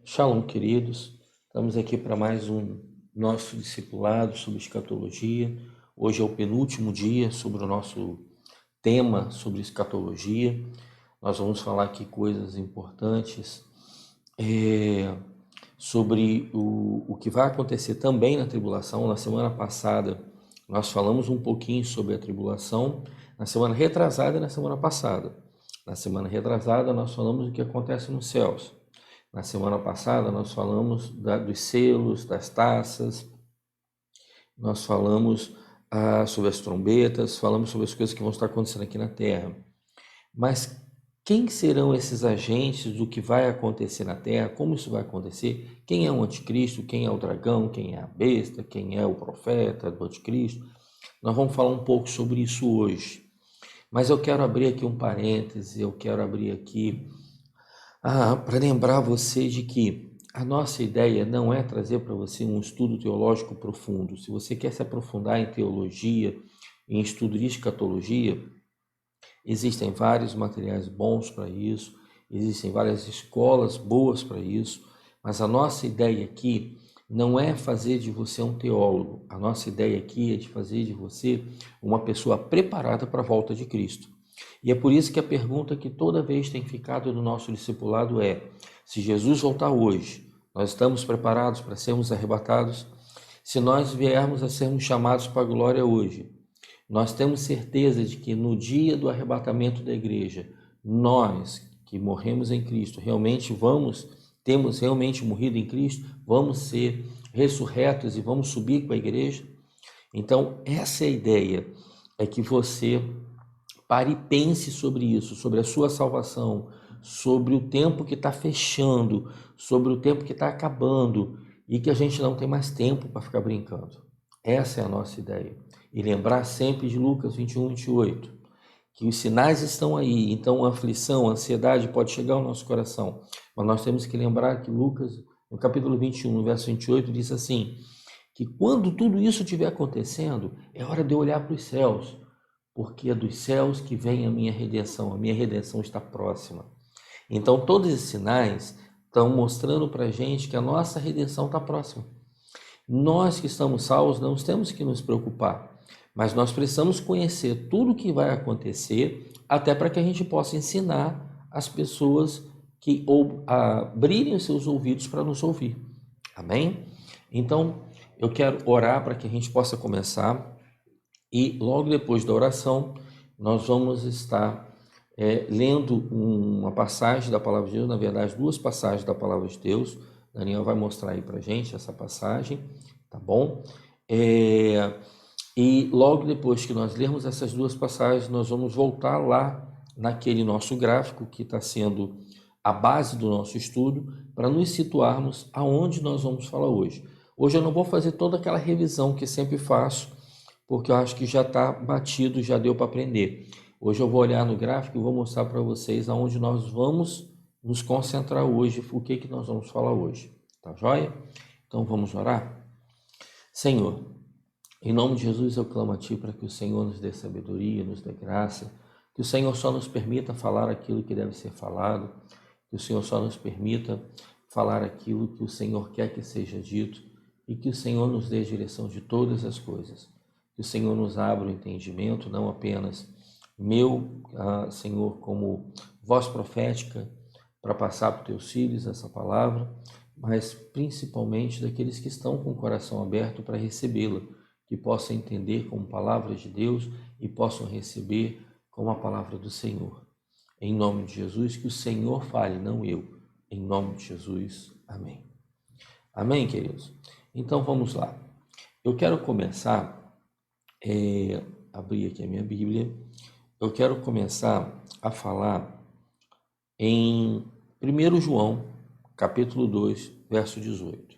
Shalom, queridos. Estamos aqui para mais um nosso discipulado sobre escatologia. Hoje é o penúltimo dia sobre o nosso tema sobre escatologia. Nós vamos falar aqui coisas importantes sobre o que vai acontecer também na tribulação. Na semana passada nós falamos um pouquinho sobre a tribulação, na semana retrasada e na semana passada. Na semana retrasada nós falamos do que acontece nos céus. Na semana passada nós falamos dos selos, das taças, nós falamos sobre as trombetas, falamos sobre as coisas que vão estar acontecendo aqui na Terra. Mas quem serão esses agentes do que vai acontecer na Terra? Como isso vai acontecer? Quem é o anticristo? Quem é o dragão? Quem é a besta? Quem é o profeta do anticristo? Nós vamos falar um pouco sobre isso hoje. Mas eu quero abrir aqui um parêntese, eu quero abrir aqui para lembrar você de que a nossa ideia não é trazer para você um estudo teológico profundo. Se você quer se aprofundar em teologia, em estudo de escatologia, existem vários materiais bons para isso, existem várias escolas boas para isso, mas a nossa ideia aqui não é fazer de você um teólogo. A nossa ideia aqui é de fazer de você uma pessoa preparada para a volta de Cristo. E é por isso que a pergunta que toda vez tem ficado no nosso discipulado é: se Jesus voltar hoje, nós estamos preparados para sermos arrebatados? Se nós viermos a sermos chamados para a glória hoje, nós temos certeza de que no dia do arrebatamento da igreja, nós que morremos em Cristo, temos realmente morrido em Cristo, vamos ser ressurretos e vamos subir com a igreja? Então, essa é a ideia, é que você pare e pense sobre isso, sobre a sua salvação, sobre o tempo que está fechando, sobre o tempo que está acabando e que a gente não tem mais tempo para ficar brincando. Essa é a nossa ideia. E lembrar sempre de Lucas 21, 28, que os sinais estão aí, então a aflição, a ansiedade pode chegar ao nosso coração, mas nós temos que lembrar que Lucas, no capítulo 21, no verso 28, diz assim, que quando tudo isso estiver acontecendo, é hora de eu olhar para os céus, porque é dos céus que vem a minha redenção está próxima. Então todos esses sinais estão mostrando para a gente que a nossa redenção está próxima. Nós que estamos salvos não temos que nos preocupar, mas nós precisamos conhecer tudo o que vai acontecer, até para que a gente possa ensinar as pessoas que abrirem os seus ouvidos para nos ouvir. Amém? Então, eu quero orar para que a gente possa começar. E logo depois da oração, nós vamos estar lendo uma passagem da Palavra de Deus, na verdade, duas passagens da Palavra de Deus. Daniel vai mostrar aí para a gente essa passagem, tá bom? E logo depois que nós lermos essas duas passagens, nós vamos voltar lá naquele nosso gráfico que está sendo a base do nosso estudo, para nos situarmos aonde nós vamos falar hoje. Hoje eu não vou fazer toda aquela revisão que sempre faço, porque eu acho que já está batido, já deu para aprender. Hoje eu vou olhar no gráfico e vou mostrar para vocês aonde nós vamos nos concentrar hoje, o que nós vamos falar hoje. Tá joia? Então vamos orar? Senhor, em nome de Jesus eu clamo a Ti para que o Senhor nos dê sabedoria, nos dê graça, que o Senhor só nos permita falar aquilo que deve ser falado, que o Senhor só nos permita falar aquilo que o Senhor quer que seja dito e que o Senhor nos dê a direção de todas as coisas. Que o Senhor nos abra o entendimento, não apenas meu, Senhor, como voz profética para passar para os teus filhos essa palavra, mas principalmente daqueles que estão com o coração aberto para recebê-la, que possam entender como palavra de Deus e possam receber como a palavra do Senhor. Em nome de Jesus, que o Senhor fale, não eu. Em nome de Jesus, amém. Amém, queridos? Então vamos lá. Eu quero começar abrir aqui a minha Bíblia, eu quero começar a falar em 1 João, capítulo 2, verso 18.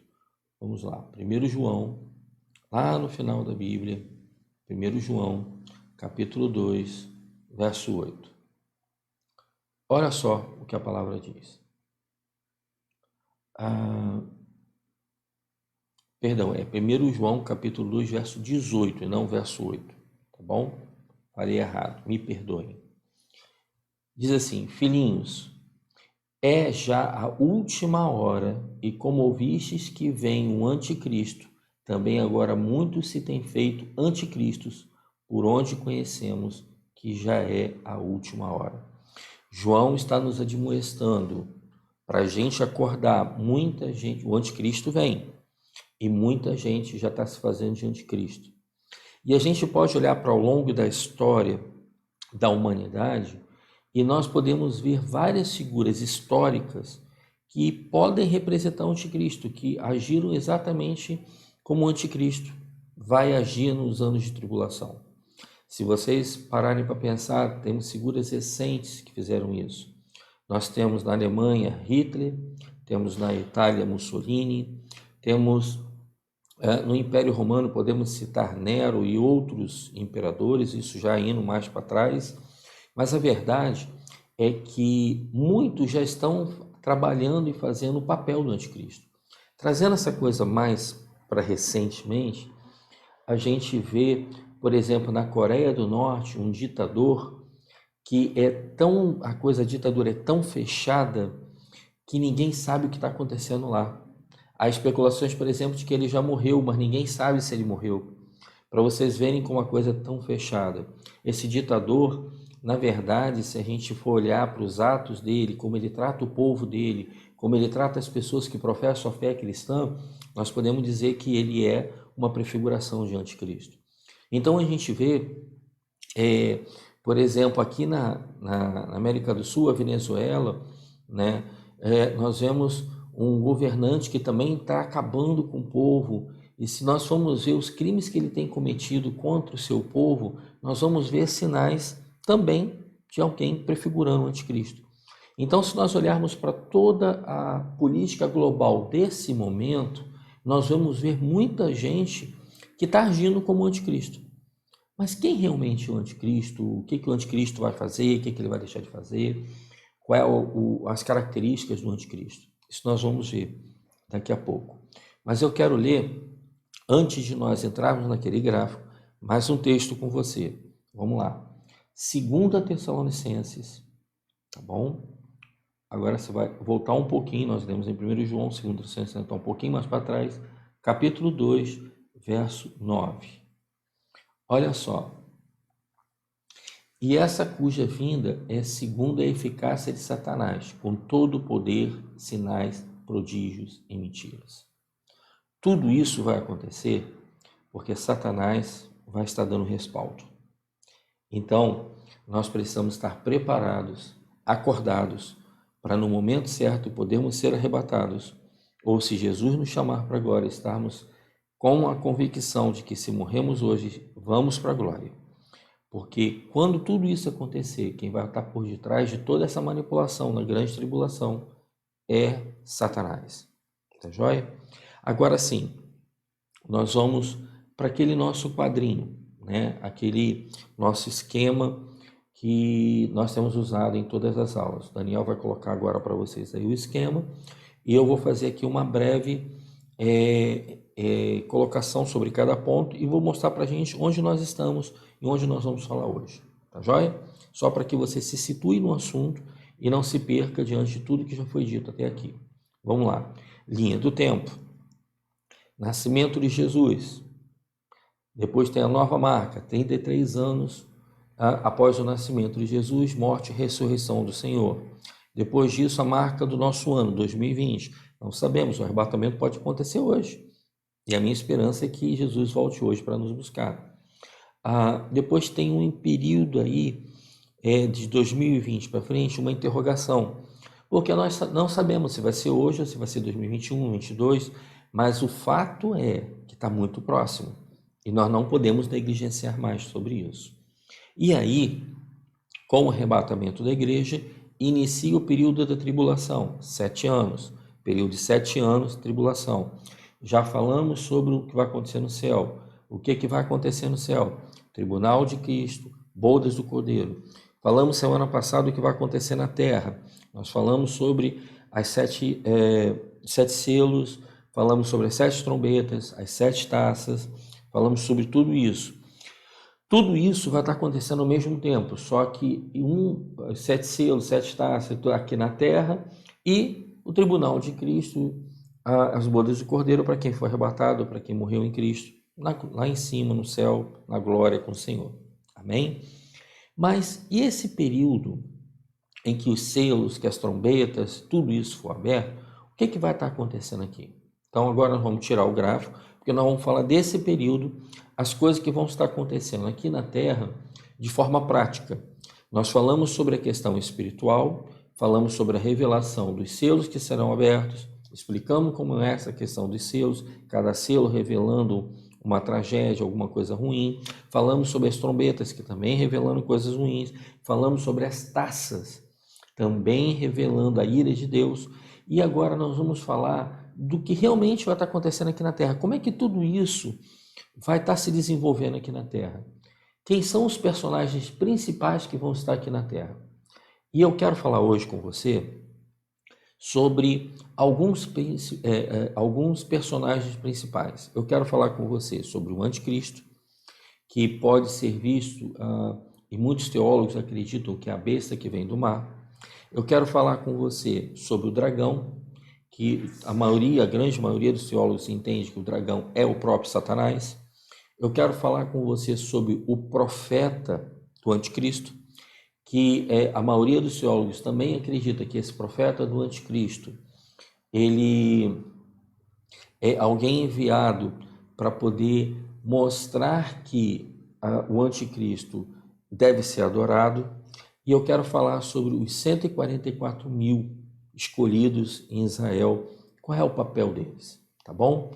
Vamos lá, 1 João, lá no final da Bíblia, 1 João, capítulo 2, verso 8. Olha só o que a palavra diz. Perdão, é 1 João, capítulo 2, verso 18, e não verso 8, tá bom? Falei errado, me perdoem. Diz assim, filhinhos, é já a última hora, e como ouvistes que vem um anticristo, também agora muitos se têm feito anticristos, por onde conhecemos que já é a última hora. João está nos admoestando para a gente acordar. Muita gente, o anticristo vem, e muita gente já está se fazendo de anticristo. E a gente pode olhar para o longo da história da humanidade e nós podemos ver várias figuras históricas que podem representar o anticristo, que agiram exatamente como o anticristo vai agir nos anos de tribulação. Se vocês pararem para pensar, temos figuras recentes que fizeram isso. Nós temos na Alemanha Hitler, temos na Itália Mussolini, temos no Império Romano podemos citar Nero e outros imperadores, isso já indo mais para trás, mas a verdade é que muitos já estão trabalhando e fazendo o papel do anticristo. Trazendo essa coisa mais para recentemente, a gente vê, por exemplo, na Coreia do Norte, um ditador que a ditadura é tão fechada que ninguém sabe o que está acontecendo lá. Há especulações, por exemplo, de que ele já morreu, mas ninguém sabe se ele morreu. Para vocês verem como a coisa é tão fechada. Esse ditador, na verdade, se a gente for olhar para os atos dele, como ele trata o povo dele, como ele trata as pessoas que professam a fé cristã, nós podemos dizer que ele é uma prefiguração de anticristo. Então a gente vê, por exemplo, aqui na América do Sul, a Venezuela, né, nós vemos um governante que também está acabando com o povo, e se nós formos ver os crimes que ele tem cometido contra o seu povo, nós vamos ver sinais também de alguém prefigurando o anticristo. Então, se nós olharmos para toda a política global desse momento, nós vamos ver muita gente que está agindo como anticristo. Mas quem realmente é o anticristo? O que o anticristo vai fazer? O que ele vai deixar de fazer? Quais as características do anticristo? Isso nós vamos ver daqui a pouco. Mas eu quero ler, antes de nós entrarmos naquele gráfico, mais um texto com você. Vamos lá. 2 Tessalonicenses, tá bom? Agora você vai voltar um pouquinho, nós lemos em 1 João, 2 Tessalonicenses, então um pouquinho mais para trás, capítulo 2, verso 9. Olha só. E essa cuja vinda é segundo a eficácia de Satanás, com todo o poder, sinais, prodígios e mentiras. Tudo isso vai acontecer porque Satanás vai estar dando respaldo. Então, nós precisamos estar preparados, acordados, para no momento certo podermos ser arrebatados, ou se Jesus nos chamar para agora, estarmos com a convicção de que se morremos hoje, vamos para a glória. Porque quando tudo isso acontecer, quem vai estar por detrás de toda essa manipulação na grande tribulação é Satanás. Tá joia? Agora sim, nós vamos para aquele nosso quadrinho, né? Aquele nosso esquema que nós temos usado em todas as aulas. O Daniel vai colocar agora para vocês aí o esquema e eu vou fazer aqui uma breve colocação sobre cada ponto e vou mostrar para a gente onde nós estamos e onde nós vamos falar hoje. Tá joia? Só para que você se situe no assunto e não se perca diante de tudo que já foi dito até aqui. Vamos lá. Linha do tempo. Nascimento de Jesus. Depois tem a nova marca, 33 anos após o nascimento de Jesus, morte e ressurreição do Senhor. Depois disso, a marca do nosso ano, 2020. Não sabemos, o arrebatamento pode acontecer hoje. E a minha esperança é que Jesus volte hoje para nos buscar. Depois tem um período aí, de 2020 para frente, uma interrogação. Porque nós não sabemos se vai ser hoje ou se vai ser 2021, 2022, mas o fato é que está muito próximo. E nós não podemos negligenciar mais sobre isso. E aí, com o arrebatamento da igreja, inicia o período da tribulação, 7 anos. Período de 7 anos, tribulação. Já falamos sobre o que vai acontecer no céu. O que vai acontecer no céu? Tribunal de Cristo, bodas do Cordeiro. Falamos semana passada o que vai acontecer na terra. Nós falamos sobre as 7 selos, falamos sobre as 7 trombetas, as 7 taças, falamos sobre tudo isso. Tudo isso vai estar acontecendo ao mesmo tempo, só que 7 selos, 7 taças aqui na terra E o tribunal de Cristo, as bodas do Cordeiro para quem foi arrebatado, para quem morreu em Cristo, lá em cima, no céu, na glória com o Senhor. Amém? Mas e esse período em que os selos, que as trombetas, tudo isso for aberto, o que vai estar acontecendo aqui? Então agora nós vamos tirar o gráfico, porque nós vamos falar desse período, as coisas que vão estar acontecendo aqui na Terra de forma prática. Nós falamos sobre a questão espiritual, falamos sobre a revelação dos selos que serão abertos, explicamos como é essa questão dos selos, cada selo revelando uma tragédia, alguma coisa ruim. Falamos sobre as trombetas, que também revelando coisas ruins. Falamos sobre as taças, também revelando a ira de Deus. E agora nós vamos falar do que realmente vai estar acontecendo aqui na Terra. Como é que tudo isso vai estar se desenvolvendo aqui na Terra? Quem são os personagens principais que vão estar aqui na Terra? E eu quero falar hoje com você sobre alguns personagens principais. Eu quero falar com você sobre o anticristo, que pode ser visto, e muitos teólogos acreditam que é a besta que vem do mar. Eu quero falar com você sobre o dragão, que a grande maioria dos teólogos entende que o dragão é o próprio Satanás. Eu quero falar com você sobre o profeta do anticristo, que a maioria dos teólogos também acredita que esse profeta do anticristo, ele é alguém enviado para poder mostrar que o anticristo deve ser adorado. E eu quero falar sobre os 144 mil escolhidos em Israel, qual é o papel deles, tá bom?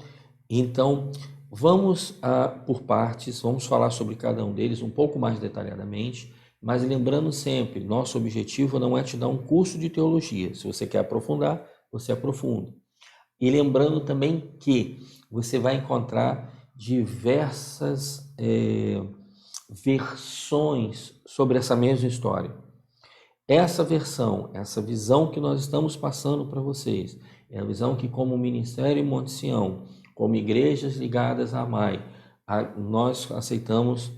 Então, vamos por partes, vamos falar sobre cada um deles um pouco mais detalhadamente, mas lembrando sempre, nosso objetivo não é te dar um curso de teologia. Se você quer aprofundar, você aprofunda. E lembrando também que você vai encontrar diversas versões sobre essa mesma história. Essa versão, essa visão que nós estamos passando para vocês, é a visão que, como Ministério Monte Sião, como igrejas ligadas à AMAI, nós aceitamos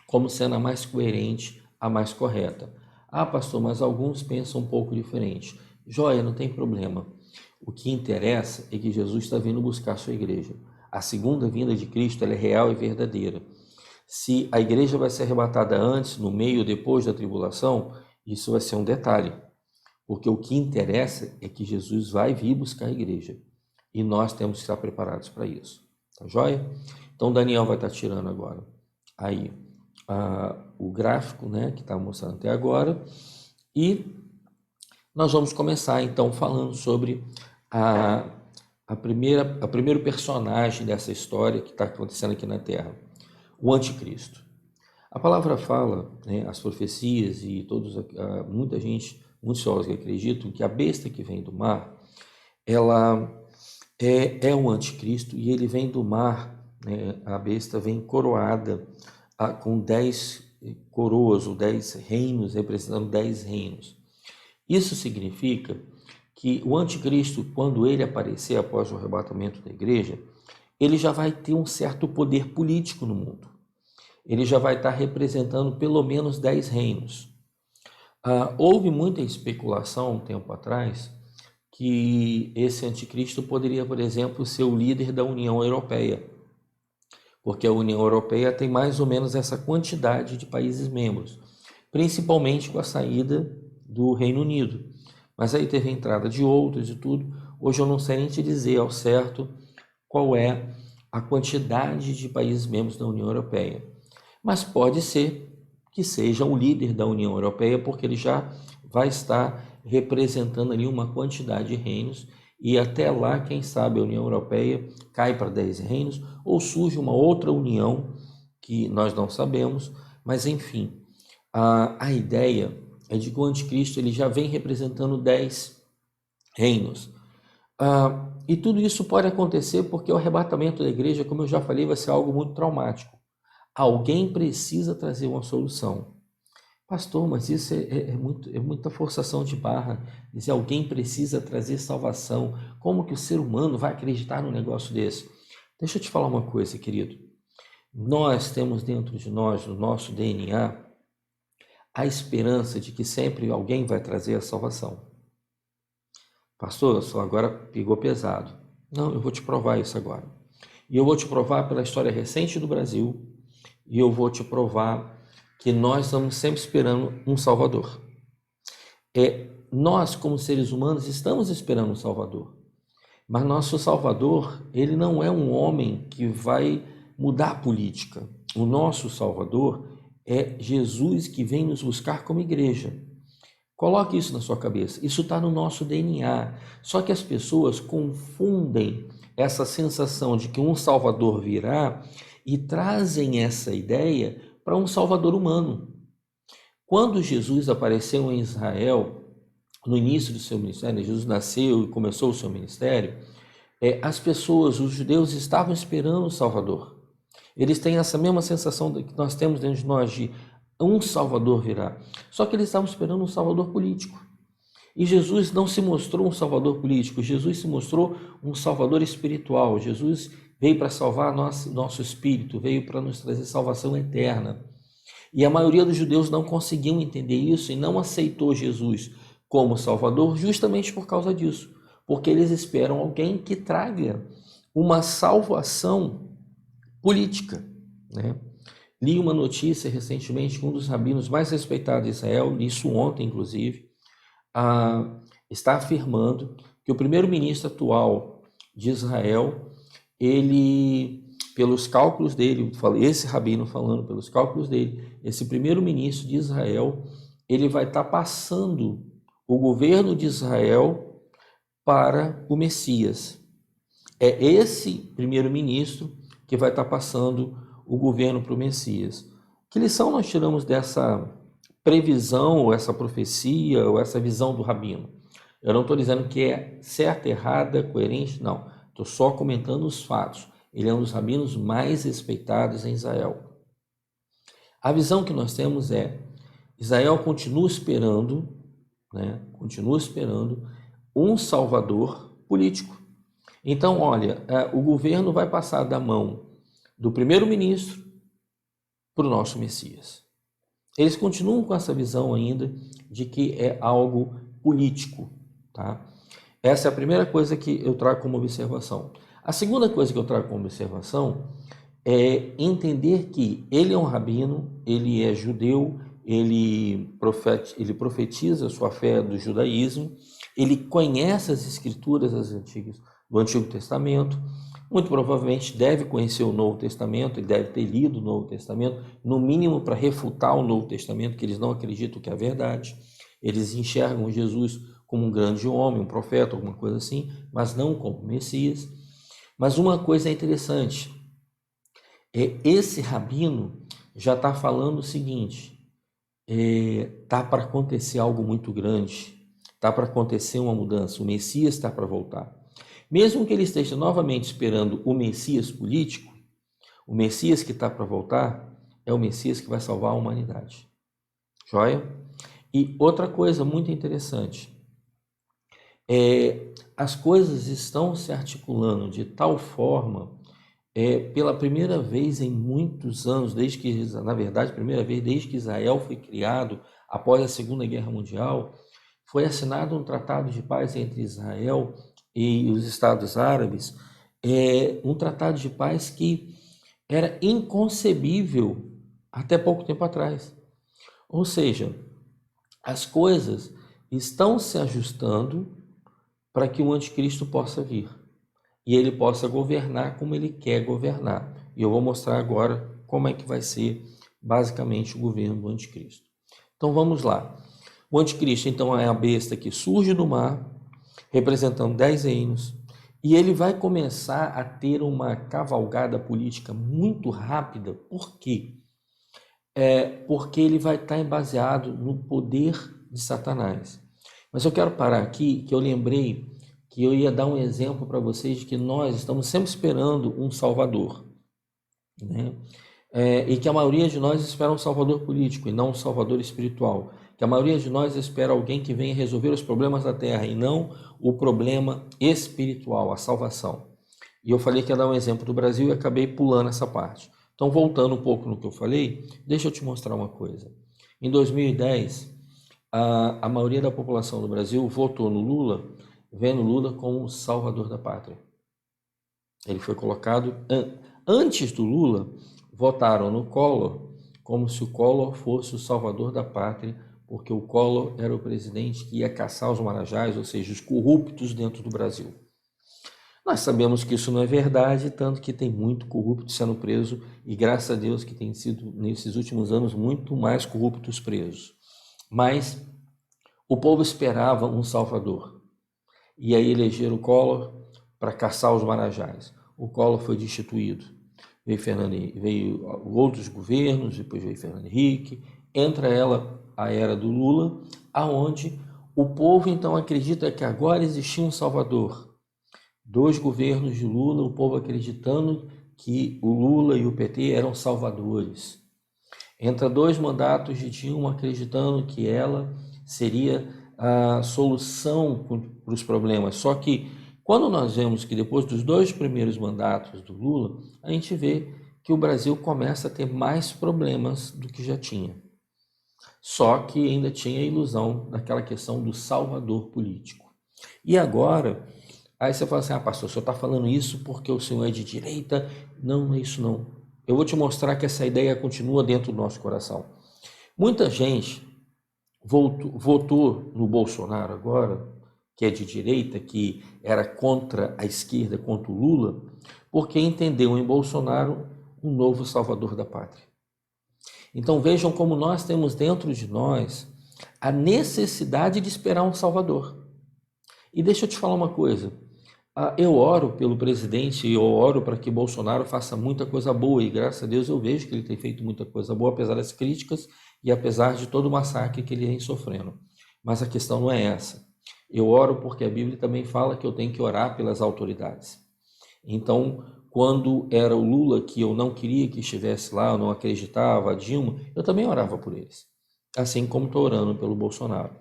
como sendo a mais coerente, a mais correta. Ah, pastor, mas alguns pensam um pouco diferente. Joia, não tem problema. O que interessa é que Jesus está vindo buscar a sua igreja. A segunda vinda de Cristo, ela é real e verdadeira. Se a igreja vai ser arrebatada antes, no meio ou depois da tribulação, isso vai ser um detalhe. Porque o que interessa é que Jesus vai vir buscar a igreja. E nós temos que estar preparados para isso. Tá joia? Então, Daniel vai estar tirando agora aí o gráfico, né, que está mostrando até agora. E nós vamos começar, então, falando sobre o primeiro personagem dessa história que está acontecendo aqui na Terra, o anticristo. A palavra fala, né, as profecias e muitos teólogos acreditam que a besta que vem do mar, ela é o anticristo e ele vem do mar, né, a besta vem coroada com 10 coroas, ou 10 reinos, representando 10 reinos. Isso significa que o anticristo, quando ele aparecer após o arrebatamento da igreja, ele já vai ter um certo poder político no mundo. Ele já vai estar representando pelo menos 10 reinos. Houve muita especulação um tempo atrás que esse anticristo poderia, por exemplo, ser o líder da União Europeia, porque a União Europeia tem mais ou menos essa quantidade de países membros, principalmente com a saída do Reino Unido. Mas aí teve a entrada de outros e tudo. Hoje eu não sei nem te dizer ao certo qual é a quantidade de países membros da União Europeia. Mas pode ser que seja o líder da União Europeia, porque ele já vai estar representando ali uma quantidade de reinos, e até lá, quem sabe, a União Europeia cai para 10 reinos, ou surge uma outra união que nós não sabemos, mas enfim, a ideia é de que o anticristo ele já vem representando 10 reinos. E tudo isso pode acontecer porque o arrebatamento da igreja, como eu já falei, vai ser algo muito traumático. Alguém precisa trazer uma solução. Pastor, mas isso é muita forçação de barra. Dizer alguém precisa trazer salvação. Como que o ser humano vai acreditar num negócio desse? Deixa eu te falar uma coisa, querido. Nós temos dentro de nós, no nosso DNA, a esperança de que sempre alguém vai trazer a salvação. Pastor, só agora pegou pesado. Não, eu vou te provar isso agora. E eu vou te provar pela história recente do Brasil, e eu vou te provar que nós estamos sempre esperando um Salvador. Nós, como seres humanos, estamos esperando um Salvador. Mas nosso Salvador, ele não é um homem que vai mudar a política. O nosso Salvador é Jesus que vem nos buscar como igreja. Coloque isso na sua cabeça. Isso está no nosso DNA. Só que as pessoas confundem essa sensação de que um Salvador virá e trazem essa ideia para um Salvador humano. Quando Jesus apareceu em Israel, no início do seu ministério, Jesus nasceu e começou o seu ministério, as pessoas, os judeus, estavam esperando o Salvador. Eles têm essa mesma sensação que nós temos dentro de nós de um Salvador virá. Só que eles estavam esperando um Salvador político. E Jesus não se mostrou um Salvador político, Jesus se mostrou um Salvador espiritual. Jesus veio para salvar nosso espírito, veio para nos trazer salvação eterna. E a maioria dos judeus não conseguiam entender isso e não aceitou Jesus como Salvador justamente por causa disso, porque eles esperam alguém que traga uma salvação política, né? Li uma notícia recentemente que um dos rabinos mais respeitados de Israel, li isso ontem inclusive, está afirmando que o primeiro-ministro atual de Israel, ele, pelos cálculos dele, esse rabino falando pelos cálculos dele, esse primeiro-ministro de Israel, ele vai estar passando o governo de Israel para o Messias. É esse primeiro-ministro que vai estar passando o governo para o Messias. Que lição nós tiramos dessa previsão, ou essa profecia, ou essa visão do rabino? Eu não estou dizendo que é certa, errada, coerente, não. Estou só comentando os fatos. Ele é um dos rabinos mais respeitados em Israel. A visão que nós temos é: Israel continua esperando um salvador político. Então, olha, o governo vai passar da mão do primeiro-ministro para o nosso Messias. Eles continuam com essa visão ainda de que é algo político, tá? Essa é a primeira coisa que eu trago como observação. A segunda coisa que eu trago como observação é entender que ele é um rabino, ele é judeu, ele profetiza a sua fé do judaísmo, ele conhece as escrituras do Antigo Testamento, muito provavelmente deve conhecer o Novo Testamento, ele deve ter lido o Novo Testamento, no mínimo para refutar o Novo Testamento, que eles não acreditam que é verdade. Eles enxergam Jesus como um grande homem, um profeta, alguma coisa assim, mas não como Messias. Mas uma coisa é interessante, esse rabino já está falando o seguinte: está para acontecer algo muito grande, está para acontecer uma mudança, o Messias está para voltar. Mesmo que ele esteja novamente esperando o Messias político, o Messias que está para voltar é o Messias que vai salvar a humanidade. Joia? E outra coisa muito interessante, as coisas estão se articulando de tal forma, pela primeira vez em muitos anos, primeira vez desde que Israel foi criado, após a Segunda Guerra Mundial, foi assinado um tratado de paz entre Israel e os Estados Árabes, um tratado de paz que era inconcebível até pouco tempo atrás. Ou seja, as coisas estão se ajustando para que o anticristo possa vir e ele possa governar como ele quer governar. E eu vou mostrar agora como é que vai ser basicamente o governo do anticristo. Então vamos lá. O anticristo então é a besta que surge do mar, representando 10 reinos, e ele vai começar a ter uma cavalgada política muito rápida. Por quê? Porque ele vai estar baseado no poder de Satanás. Mas eu quero parar aqui, que eu lembrei que eu ia dar um exemplo para vocês de que nós estamos sempre esperando um Salvador, né? E que a maioria de nós espera um Salvador político e não um Salvador espiritual. Que a maioria de nós espera alguém que venha resolver os problemas da terra e não o problema espiritual, a salvação. E eu falei que ia dar um exemplo do Brasil e acabei pulando essa parte. Então, voltando um pouco no que eu falei, deixa eu te mostrar uma coisa. Em 2010, a maioria da população do Brasil votou no Lula vendo Lula como o salvador da pátria. Ele foi colocado, antes do Lula, votaram no Collor como se o Collor fosse o salvador da pátria, porque o Collor era o presidente que ia caçar os marajás, ou seja, os corruptos dentro do Brasil. Nós sabemos que isso não é verdade, tanto que tem muito corrupto sendo preso, e graças a Deus que tem sido, nesses últimos anos, muito mais corruptos presos. Mas o povo esperava um salvador, e aí elegeram o Collor para caçar os marajás. O Collor foi destituído. Veio outros governos, depois veio Fernando Henrique, entra a era do Lula, aonde o povo então acredita que agora existia um salvador. 2 governos de Lula, o povo acreditando que o Lula e o PT eram salvadores. Entra 2 mandatos de Dilma acreditando que ela seria a solução para os problemas. Só que quando nós vemos que depois dos 2 primeiros mandatos do Lula, a gente vê que o Brasil começa a ter mais problemas do que já tinha. Só que ainda tinha a ilusão daquela questão do salvador político. E agora, aí você fala assim, pastor, o senhor está falando isso porque o senhor é de direita? Não, não é isso não. Eu vou te mostrar que essa ideia continua dentro do nosso coração. Muita gente votou no Bolsonaro agora, que é de direita, que era contra a esquerda, contra o Lula, porque entendeu em Bolsonaro um novo salvador da pátria. Então vejam como nós temos dentro de nós a necessidade de esperar um salvador. E deixa eu te falar uma coisa, eu oro pelo presidente e eu oro para que Bolsonaro faça muita coisa boa, e graças a Deus eu vejo que ele tem feito muita coisa boa, apesar das críticas e apesar de todo o massacre que ele vem sofrendo. Mas a questão não é essa. Eu oro porque a Bíblia também fala que eu tenho que orar pelas autoridades. Então, quando era o Lula, que eu não queria que estivesse lá, eu não acreditava, a Dilma, eu também orava por eles. Assim como estou orando pelo Bolsonaro.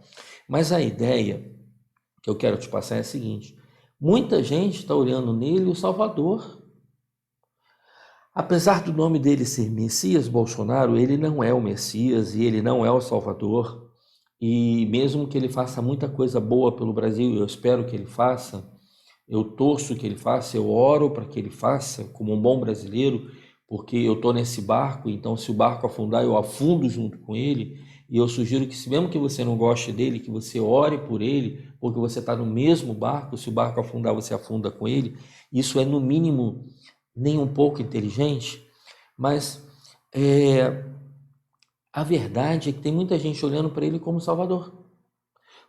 Mas a ideia que eu quero te passar é a seguinte: muita gente está olhando nele o Salvador. Apesar do nome dele ser Messias Bolsonaro, ele não é o Messias e ele não é o Salvador. E mesmo que ele faça muita coisa boa pelo Brasil, eu espero que ele faça, eu torço que ele faça, eu oro para que ele faça, como um bom brasileiro, porque eu estou nesse barco, então se o barco afundar, eu afundo junto com ele. E eu sugiro que, mesmo que você não goste dele, que você ore por ele, porque você está no mesmo barco, se o barco afundar, você afunda com ele. Isso é, no mínimo, nem um pouco inteligente, mas a verdade é que tem muita gente olhando para ele como Salvador.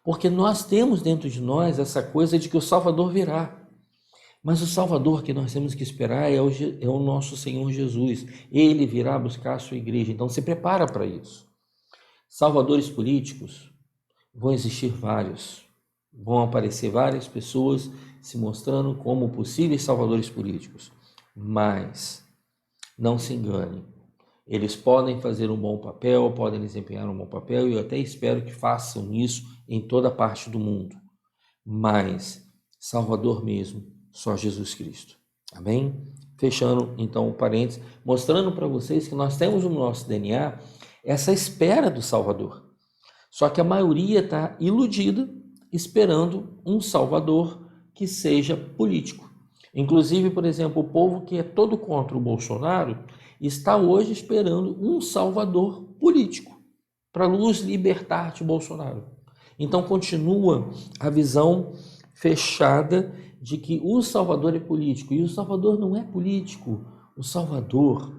Porque nós temos dentro de nós essa coisa de que o Salvador virá. Mas o Salvador que nós temos que esperar é o nosso Senhor Jesus. Ele virá buscar a sua igreja. Então se prepara para isso. Salvadores políticos vão existir vários. Vão aparecer várias pessoas se mostrando como possíveis salvadores políticos. Mas não se engane. Eles podem fazer um bom papel, podem desempenhar um bom papel, e eu até espero que façam isso em toda parte do mundo. Mas Salvador mesmo, só Jesus Cristo. Amém? Fechando então o parênteses, mostrando para vocês que nós temos no nosso DNA essa espera do Salvador. Só que a maioria está iludida, esperando um Salvador que seja político. Inclusive, por exemplo, o povo que é todo contra o Bolsonaro está hoje esperando um salvador político para nos libertar de Bolsonaro. Então continua a visão fechada de que o Salvador é político, e o Salvador não é político. O Salvador,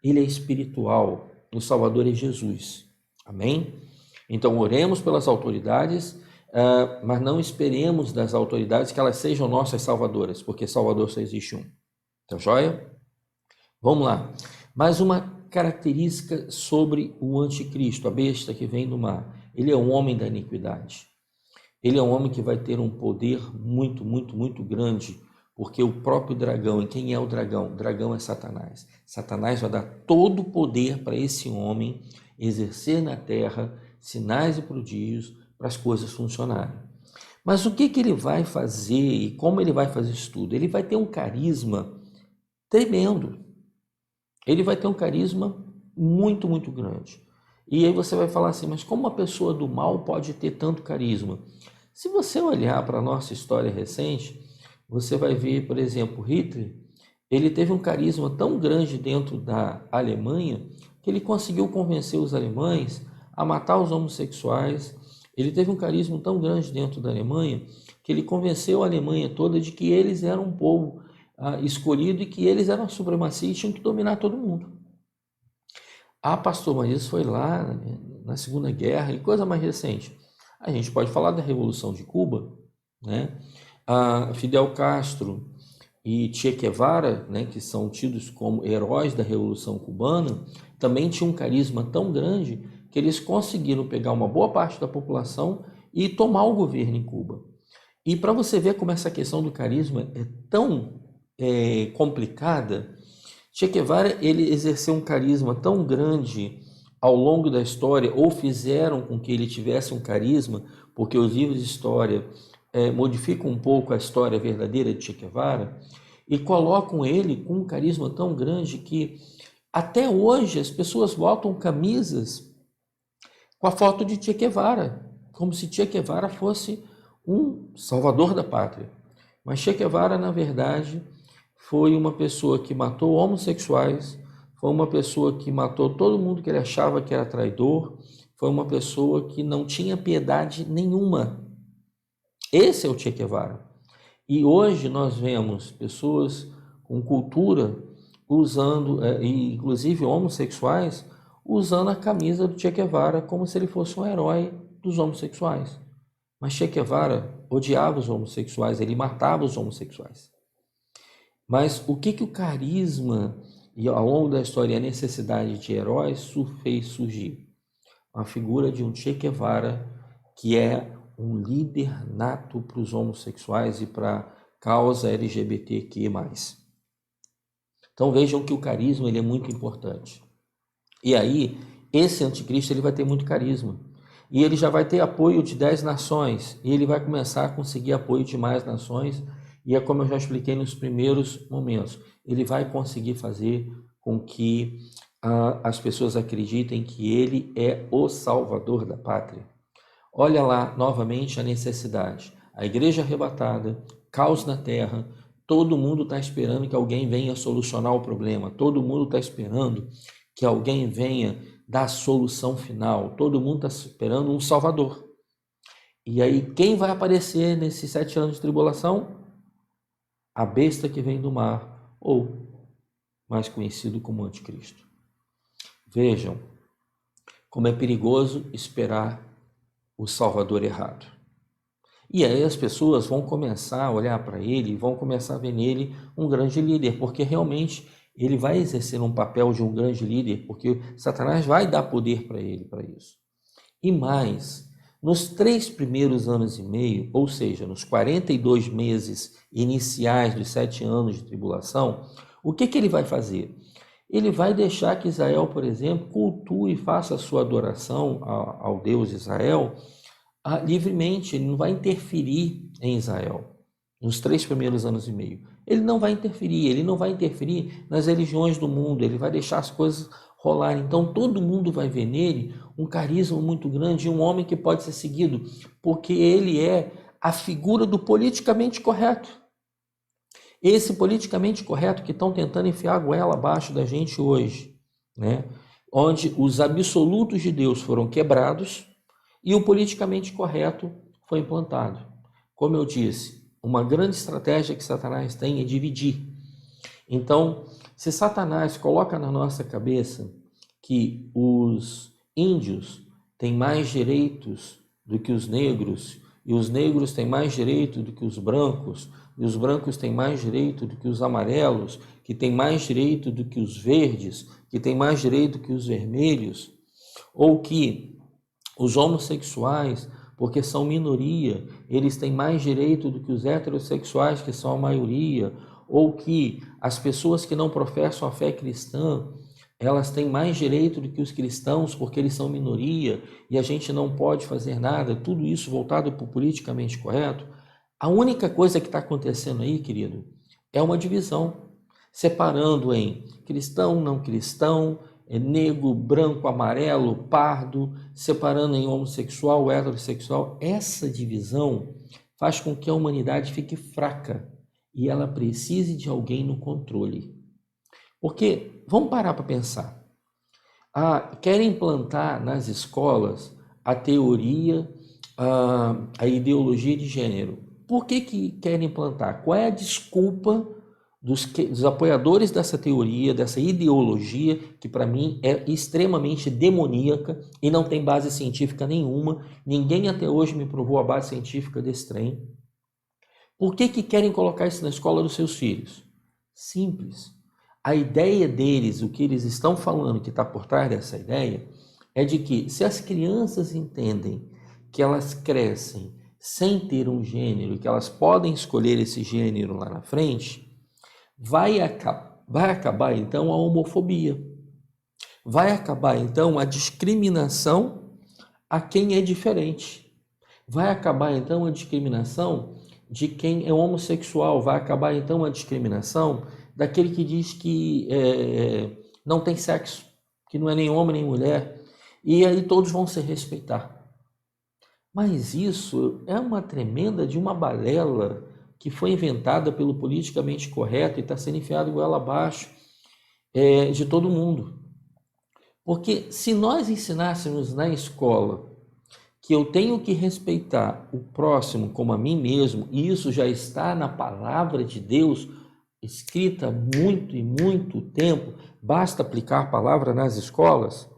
ele é espiritual. O Salvador é Jesus. Amém? Então oremos pelas autoridades, mas não esperemos das autoridades que elas sejam nossas salvadoras, porque Salvador só existe um. Tá joia? Vamos lá. Mais uma característica sobre o anticristo, a besta que vem do mar. Ele é um homem da iniquidade. Ele é um homem que vai ter um poder muito, muito, muito grande, porque o próprio dragão, e quem é o dragão? O dragão é Satanás. Satanás vai dar todo o poder para esse homem exercer na terra sinais e prodígios para as coisas funcionarem. Mas o que ele vai fazer e como ele vai fazer isso tudo? Ele vai ter um carisma tremendo. Ele vai ter um carisma muito, muito grande. E aí você vai falar assim, mas como uma pessoa do mal pode ter tanto carisma? Se você olhar para a nossa história recente, você vai ver, por exemplo, Hitler, ele teve um carisma tão grande dentro da Alemanha que ele conseguiu convencer os alemães a matar os homossexuais. Ele teve um carisma tão grande dentro da Alemanha que ele convenceu a Alemanha toda de que eles eram um povo escolhido e que eles eram a supremacia e tinham que dominar todo mundo. Pastor, mas isso foi lá na Segunda Guerra e coisa mais recente. A gente pode falar da Revolução de Cuba, né? Fidel Castro e Che Guevara, né, que são tidos como heróis da Revolução Cubana, também tinham um carisma tão grande que eles conseguiram pegar uma boa parte da população e tomar o governo em Cuba. E para você ver como essa questão do carisma é tão complicada, Che Guevara ele exerceu um carisma tão grande ao longo da história, ou fizeram com que ele tivesse um carisma, porque os livros de história modificam um pouco a história verdadeira de Che Guevara, e colocam ele com um carisma tão grande que até hoje as pessoas botam camisas com a foto de Che Guevara, como se Che Guevara fosse um salvador da pátria. Mas Che Guevara, na verdade, foi uma pessoa que matou homossexuais, foi uma pessoa que matou todo mundo que ele achava que era traidor, foi uma pessoa que não tinha piedade nenhuma. Esse é o Che Guevara. E hoje nós vemos pessoas com cultura usando, inclusive homossexuais, usando a camisa do Che Guevara como se ele fosse um herói dos homossexuais. Mas Che Guevara odiava os homossexuais, ele matava os homossexuais. Mas o que o carisma e ao longo da história a necessidade de heróis fez surgir? A figura de um Che Guevara que é um líder nato para os homossexuais e para a causa LGBTQ+. Então vejam que o carisma ele é muito importante. E aí, esse anticristo ele vai ter muito carisma. E ele já vai ter apoio de 10 nações. E ele vai começar a conseguir apoio de mais nações. E é como eu já expliquei nos primeiros momentos. Ele vai conseguir fazer com que as pessoas acreditem que ele é o salvador da pátria. Olha lá novamente a necessidade. A igreja arrebatada, caos na terra, todo mundo está esperando que alguém venha solucionar o problema, todo mundo está esperando que alguém venha dar a solução final, todo mundo está esperando um salvador. E aí quem vai aparecer nesses 7 anos de tribulação? A besta que vem do mar, ou mais conhecido como anticristo. Vejam como é perigoso esperar o Salvador errado. E aí as pessoas vão começar a olhar para ele, vão começar a ver nele um grande líder, porque realmente ele vai exercer um papel de um grande líder, porque Satanás vai dar poder para ele para isso. E mais, nos 3 primeiros anos e meio, ou seja, nos 42 meses iniciais dos 7 anos de tribulação, o que ele vai fazer? Ele vai deixar que Israel, por exemplo, cultue e faça a sua adoração ao Deus Israel livremente. Ele não vai interferir em Israel nos 3 primeiros anos e meio. Ele não vai interferir nas religiões do mundo, ele vai deixar as coisas rolarem. Então todo mundo vai ver nele um carisma muito grande, um homem que pode ser seguido, porque ele é a figura do politicamente correto. Esse politicamente correto que estão tentando enfiar a goela abaixo da gente hoje, né? Onde os absolutos de Deus foram quebrados e o politicamente correto foi implantado. Como eu disse, uma grande estratégia que Satanás tem é dividir. Então, se Satanás coloca na nossa cabeça que os índios têm mais direitos do que os negros, e os negros têm mais direito do que os brancos, e os brancos têm mais direito do que os amarelos, que têm mais direito do que os verdes, que têm mais direito do que os vermelhos, ou que os homossexuais, porque são minoria, eles têm mais direito do que os heterossexuais, que são a maioria, ou que as pessoas que não professam a fé cristã, elas têm mais direito do que os cristãos, porque eles são minoria, e a gente não pode fazer nada, tudo isso voltado para o politicamente correto. A única coisa que está acontecendo aí, querido, é uma divisão, separando em cristão, não cristão, negro, branco, amarelo, pardo, separando em homossexual, heterossexual. Essa divisão faz com que a humanidade fique fraca e ela precise de alguém no controle. Porque, vamos parar para pensar, querem implantar nas escolas a teoria, a ideologia de gênero. Por que querem implantar? Qual é a desculpa dos apoiadores dessa teoria, dessa ideologia, que para mim é extremamente demoníaca e não tem base científica nenhuma? Ninguém até hoje me provou a base científica desse trem. Por que querem colocar isso na escola dos seus filhos? Simples. A ideia deles, o que eles estão falando, que está por trás dessa ideia, é de que se as crianças entendem que elas crescem sem ter um gênero e que elas podem escolher esse gênero lá na frente, vai acabar então a homofobia. Vai acabar então a discriminação a quem é diferente. Vai acabar então a discriminação de quem é homossexual. Vai acabar então a discriminação daquele que diz que não tem sexo, que não é nem homem nem mulher, e aí todos vão se respeitar. Mas isso é uma tremenda de uma balela que foi inventada pelo politicamente correto e está sendo enfiado goela abaixo de todo mundo. Porque se nós ensinássemos na escola que eu tenho que respeitar o próximo como a mim mesmo, e isso já está na palavra de Deus, escrita há muito e muito tempo, basta aplicar a palavra nas escolas.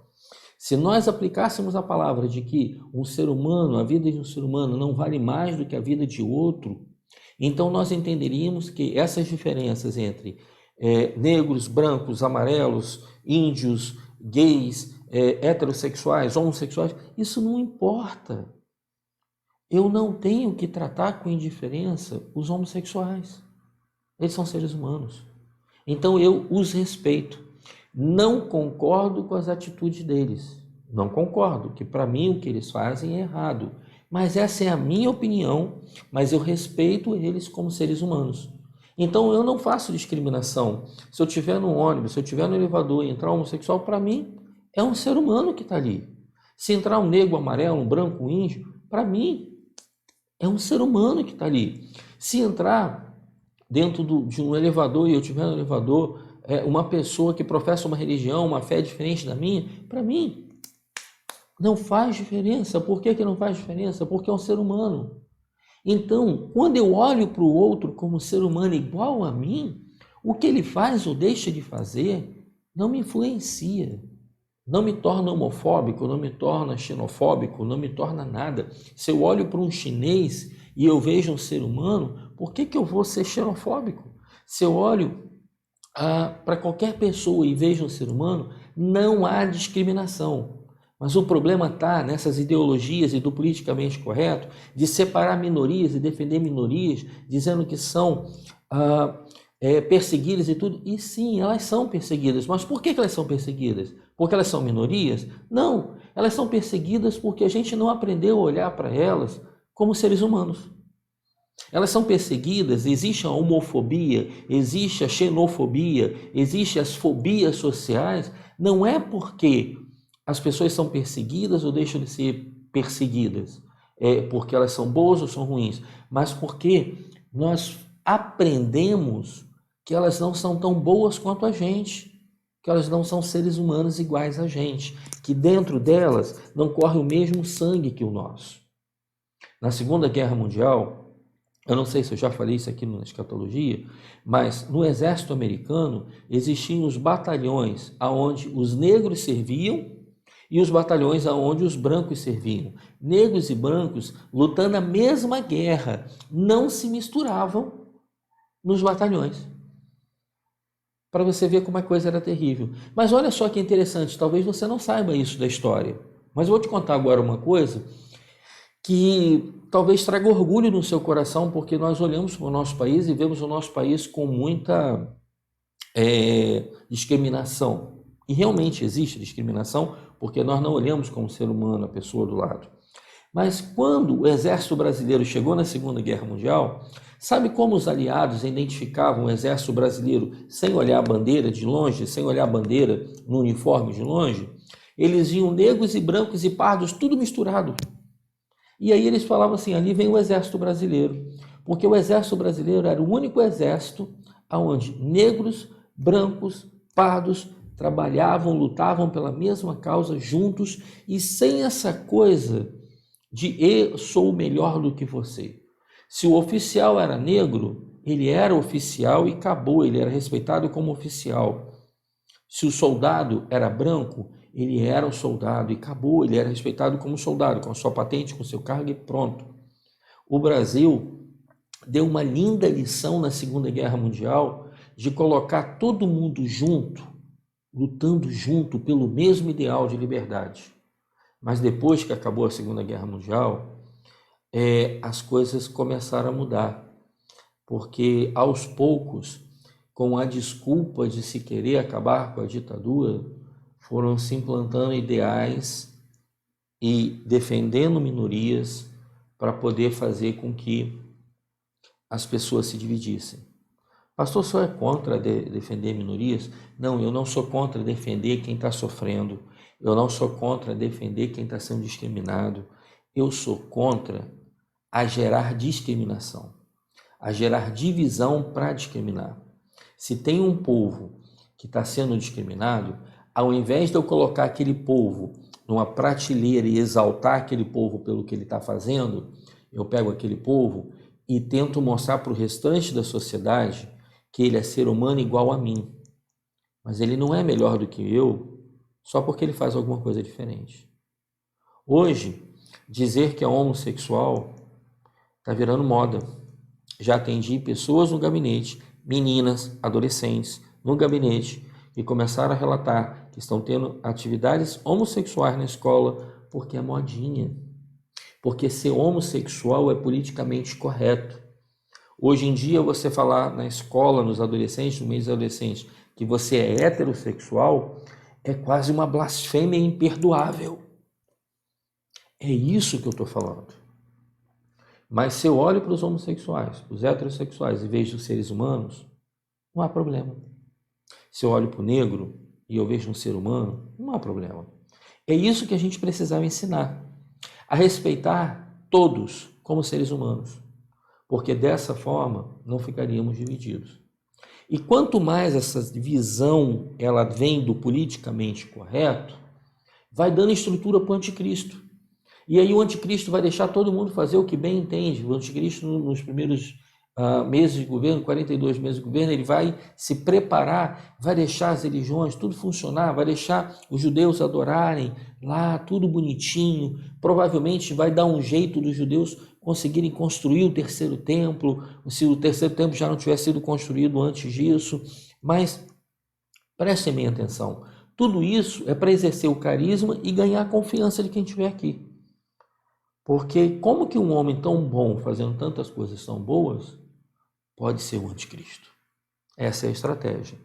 Se nós aplicássemos a palavra de que um ser humano, a vida de um ser humano não vale mais do que a vida de outro, então nós entenderíamos que essas diferenças entre negros, brancos, amarelos, índios, gays, heterossexuais, homossexuais, isso não importa. Eu não tenho que tratar com indiferença os homossexuais. Eles são seres humanos. Então eu os respeito. Não concordo com as atitudes deles. Não concordo, que para mim o que eles fazem é errado. Mas essa é a minha opinião, mas eu respeito eles como seres humanos. Então eu não faço discriminação. Se eu estiver no ônibus, se eu estiver no elevador e entrar um homossexual, para mim é um ser humano que está ali. Se entrar um negro, amarelo, um branco, um índio, para mim é um ser humano que está ali. Se entrar dentro de um elevador e eu estiver no elevador uma pessoa que professa uma religião, uma fé diferente da minha, para mim não faz diferença. Por que não faz diferença? Porque é um ser humano. Então, quando eu olho para o outro como ser humano igual a mim, o que ele faz ou deixa de fazer não me influencia. Não me torna homofóbico, não me torna xenofóbico, não me torna nada. Se eu olho para um chinês e eu vejo um ser humano, por que eu vou ser xenofóbico? Se eu olho para qualquer pessoa e vejo um ser humano, não há discriminação. Mas o problema está nessas ideologias e do politicamente correto de separar minorias e defender minorias, dizendo que são perseguidas e tudo. E sim, elas são perseguidas. Mas por que elas são perseguidas? Porque elas são minorias? Não, elas são perseguidas porque a gente não aprendeu a olhar para elas como seres humanos. Elas são perseguidas, existe a homofobia, existe a xenofobia, existem as fobias sociais, não é porque as pessoas são perseguidas ou deixam de ser perseguidas, porque elas são boas ou são ruins, mas porque nós aprendemos que elas não são tão boas quanto a gente, que elas não são seres humanos iguais a gente, que dentro delas não corre o mesmo sangue que o nosso. Na Segunda Guerra Mundial, eu não sei se eu já falei isso aqui na escatologia, mas no exército americano existiam os batalhões onde os negros serviam e os batalhões onde os brancos serviam. Negros e brancos lutando a mesma guerra, não se misturavam nos batalhões. Para você ver como a coisa era terrível. Mas olha só que interessante, talvez você não saiba isso da história, mas eu vou te contar agora uma coisa que talvez traga orgulho no seu coração, porque nós olhamos para o nosso país e vemos o nosso país com muita discriminação. E realmente existe discriminação, porque nós não olhamos como ser humano a pessoa do lado. Mas quando o exército brasileiro chegou na Segunda Guerra Mundial, sabe como os aliados identificavam o exército brasileiro sem olhar a bandeira de longe, sem olhar a bandeira no uniforme de longe? Eles viam negros e brancos e pardos, tudo misturado. E aí eles falavam assim, ali vem o exército brasileiro. Porque o exército brasileiro era o único exército onde negros, brancos, pardos trabalhavam, lutavam pela mesma causa juntos e sem essa coisa de eu sou melhor do que você. Se o oficial era negro, ele era oficial e acabou, ele era respeitado como oficial. Se o soldado era branco, ele era um soldado e acabou, ele era respeitado como soldado, com a sua patente, com o seu cargo e pronto. O Brasil deu uma linda lição na Segunda Guerra Mundial de colocar todo mundo junto, lutando junto pelo mesmo ideal de liberdade. Mas depois que acabou a Segunda Guerra Mundial, as coisas começaram a mudar, porque aos poucos, com a desculpa de se querer acabar com a ditadura, foram se implantando ideais e defendendo minorias para poder fazer com que as pessoas se dividissem. Pastor, só é contra defender minorias? Não, eu não sou contra defender quem está sofrendo. Eu não sou contra defender quem está sendo discriminado. Eu sou contra a gerar discriminação, a gerar divisão para discriminar. Se tem um povo que está sendo discriminado, ao invés de eu colocar aquele povo numa prateleira e exaltar aquele povo pelo que ele está fazendo, eu pego aquele povo e tento mostrar para o restante da sociedade que ele é ser humano igual a mim. Mas ele não é melhor do que eu só porque ele faz alguma coisa diferente. Hoje, dizer que é homossexual está virando moda. Já atendi pessoas no gabinete, meninas, adolescentes, no gabinete, que começaram a relatar que estão tendo atividades homossexuais na escola porque é modinha. Porque ser homossexual é politicamente correto. Hoje em dia, você falar na escola, nos adolescentes, no meio dos adolescentes, que você é heterossexual, é quase uma blasfêmia imperdoável. É isso que eu estou falando. Mas se eu olho para os homossexuais, os heterossexuais, e vejo os seres humanos, não há problema. Se eu olho para o negro e eu vejo um ser humano, não há problema. É isso que a gente precisava ensinar, a respeitar todos como seres humanos, porque dessa forma não ficaríamos divididos. E quanto mais essa divisão ela vem do politicamente correto, vai dando estrutura para o anticristo. E aí o anticristo vai deixar todo mundo fazer o que bem entende. O anticristo, nos primeiros meses de governo, 42 meses de governo, ele vai se preparar, vai deixar as religiões tudo funcionar, vai deixar os judeus adorarem lá, tudo bonitinho. Provavelmente vai dar um jeito dos judeus conseguirem construir o terceiro templo, se o terceiro templo já não tivesse sido construído antes disso. Mas prestem bem atenção, tudo isso é para exercer o carisma e ganhar a confiança de quem estiver aqui. Porque como que um homem tão bom, fazendo tantas coisas tão boas, pode ser o anticristo? Essa é a estratégia.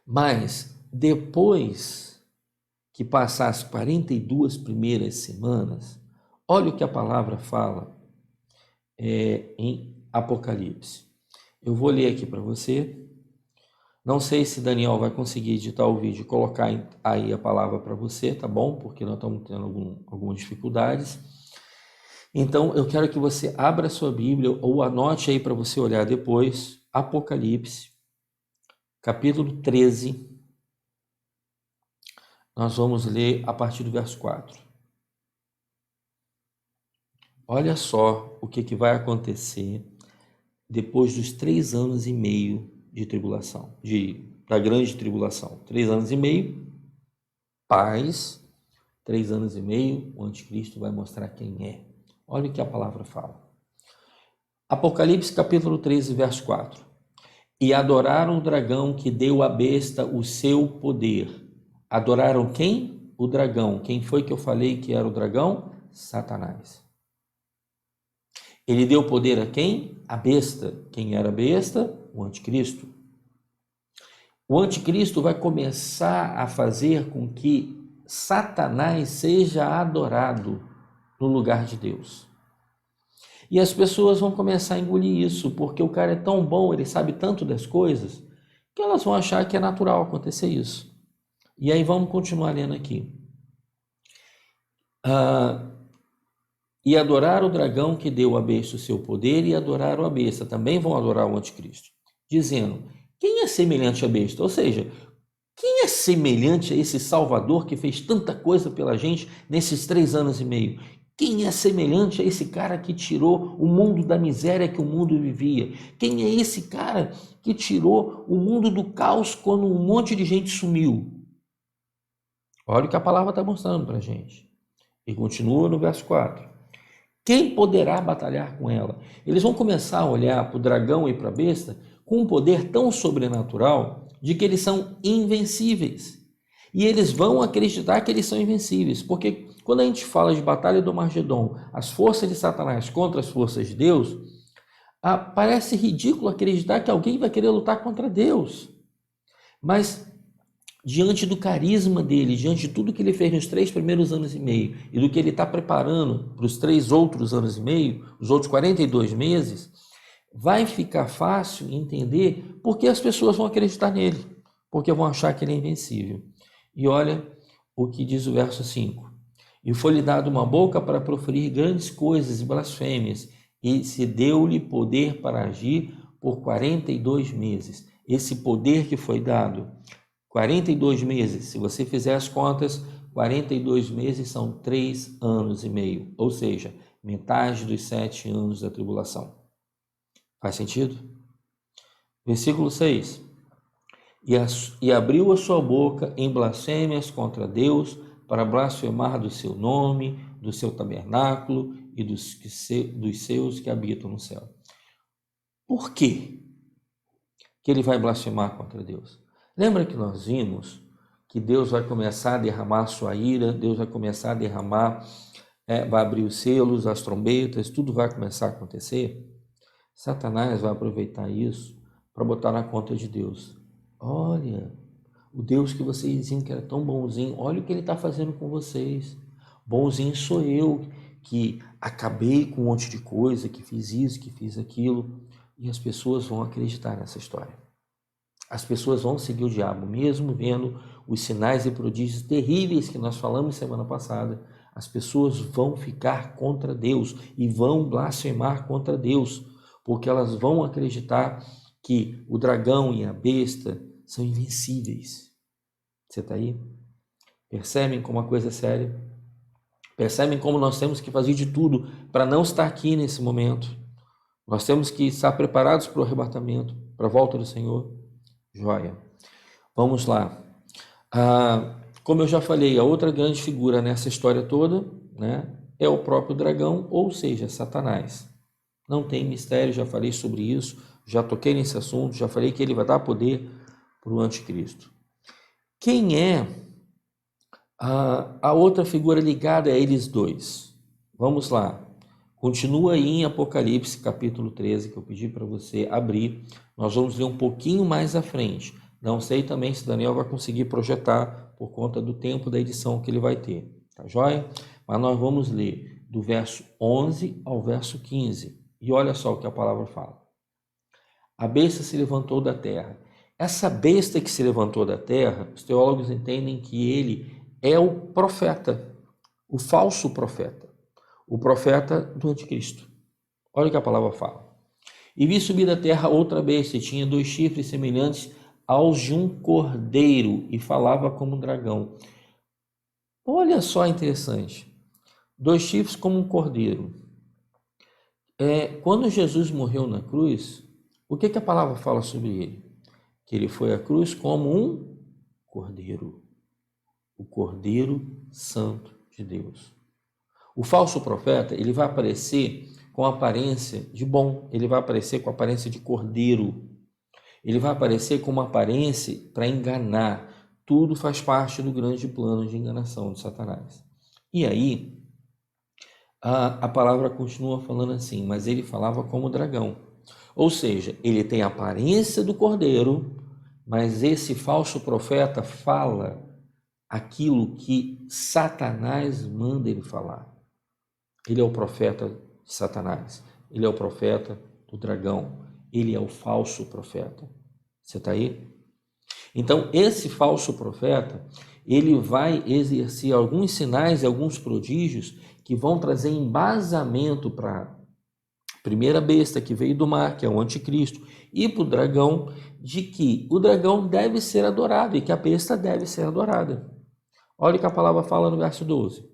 Mas depois que passar as 42 primeiras semanas, olha o que a palavra fala em Apocalipse. Eu vou ler aqui para você. Não sei se Daniel vai conseguir editar o vídeo e colocar aí a palavra para você, tá bom? Porque nós estamos tendo algumas dificuldades. Então, eu quero que você abra a sua Bíblia ou anote aí para você olhar depois. Apocalipse, capítulo 13. Nós vamos ler a partir do verso 4. Olha só o que vai acontecer depois dos 3 anos e meio de tribulação, da grande tribulação. 3 anos e meio, paz. 3 anos e meio, o anticristo vai mostrar quem é. Olha o que a palavra fala. Apocalipse capítulo 13, verso 4. E adoraram o dragão que deu à besta o seu poder. Adoraram quem? O dragão. Quem foi que eu falei que era o dragão? Satanás. Ele deu poder a quem? A besta. Quem era a besta? O anticristo. O anticristo vai começar a fazer com que Satanás seja adorado no lugar de Deus. E as pessoas vão começar a engolir isso, porque o cara é tão bom, ele sabe tanto das coisas, que elas vão achar que é natural acontecer isso. E aí vamos continuar lendo aqui. E adorar o dragão que deu à besta o seu poder, e adorar a besta. Também vão adorar o anticristo, dizendo: quem é semelhante à besta? Ou seja, quem é semelhante a esse Salvador que fez tanta coisa pela gente nesses 3 anos e meio? Quem é semelhante a esse cara que tirou o mundo da miséria que o mundo vivia? Quem é esse cara que tirou o mundo do caos quando um monte de gente sumiu? Olha o que a palavra está mostrando para a gente. E continua no verso 4. Quem poderá batalhar com ela? Eles vão começar a olhar para o dragão e para a besta com um poder tão sobrenatural de que eles são invencíveis. E eles vão acreditar que eles são invencíveis, porque quando a gente fala de batalha do Armagedon, as forças de Satanás contra as forças de Deus, parece ridículo acreditar que alguém vai querer lutar contra Deus. Mas diante do carisma dele, diante de tudo que ele fez nos 3 primeiros anos e meio e do que ele está preparando para os 3 outros anos e meio, os outros 42 meses, vai ficar fácil entender porque as pessoas vão acreditar nele, porque vão achar que ele é invencível. E olha o que diz o verso 5. E foi-lhe dado uma boca para proferir grandes coisas e blasfêmias, e se deu-lhe poder para agir por 42 meses. Esse poder que foi dado, 42 meses, se você fizer as contas, 42 meses são 3 anos e meio, ou seja, metade dos 7 anos da tribulação. Faz sentido? Versículo 6. E abriu a sua boca em blasfêmias contra Deus, para blasfemar do seu nome, do seu tabernáculo e dos seus que habitam no céu. Por quê que ele vai blasfemar contra Deus? Lembra que nós vimos que Deus vai começar a derramar sua ira, Deus vai começar a derramar, vai abrir os selos, as trombetas, tudo vai começar a acontecer? Satanás vai aproveitar isso para botar na conta de Deus. Olha, o Deus que vocês diziam que era tão bonzinho, olha o que ele está fazendo com vocês. Bonzinho sou eu, que acabei com um monte de coisa, que fiz isso, que fiz aquilo. E as pessoas vão acreditar nessa história. As pessoas vão seguir o diabo, mesmo vendo os sinais e prodígios terríveis que nós falamos semana passada. As pessoas vão ficar contra Deus e vão blasfemar contra Deus, porque elas vão acreditar que o dragão e a besta são invencíveis. Você está aí? Percebem como a coisa é séria? Percebem como nós temos que fazer de tudo para não estar aqui nesse momento? Nós temos que estar preparados para o arrebatamento, para a volta do Senhor? Joia. Vamos lá. Como eu já falei, a outra grande figura nessa história toda, né, é o próprio dragão, ou seja, Satanás. Não tem mistério, já falei sobre isso, já toquei nesse assunto, já falei que ele vai dar poder para o anticristo. Quem é a outra figura ligada a eles dois? Vamos lá. Continua aí em Apocalipse, capítulo 13, que eu pedi para você abrir. Nós vamos ler um pouquinho mais à frente. Não sei também se Daniel vai conseguir projetar por conta do tempo da edição que ele vai ter. Tá joia? Mas nós vamos ler do verso 11 ao verso 15. E olha só o que a palavra fala. A besta se levantou da terra. Essa besta que se levantou da terra, os teólogos entendem que ele é o profeta, o falso profeta, o profeta do anticristo. Olha o que a palavra fala. E vi subir da terra outra besta, e tinha 2 chifres semelhantes aos de um cordeiro, e falava como um dragão. Olha só interessante. 2 chifres como um cordeiro. Quando Jesus morreu na cruz, o que a palavra fala sobre ele? Que ele foi à cruz como um cordeiro. O Cordeiro Santo de Deus. O falso profeta, ele vai aparecer com a aparência de bom, ele vai aparecer com a aparência de cordeiro, ele vai aparecer com uma aparência para enganar. Tudo faz parte do grande plano de enganação de Satanás. E aí, a palavra continua falando assim, mas ele falava como dragão. Ou seja, ele tem a aparência do cordeiro, mas esse falso profeta fala aquilo que Satanás manda ele falar. Ele é o profeta de Satanás, ele é o profeta do dragão, ele é o falso profeta. Você está aí? Então, esse falso profeta, ele vai exercer alguns sinais e alguns prodígios que vão trazer embasamento para a primeira besta que veio do mar, que é o anticristo, e para o dragão, de que o dragão deve ser adorado e que a besta deve ser adorada. Olha o que a palavra fala no verso 12.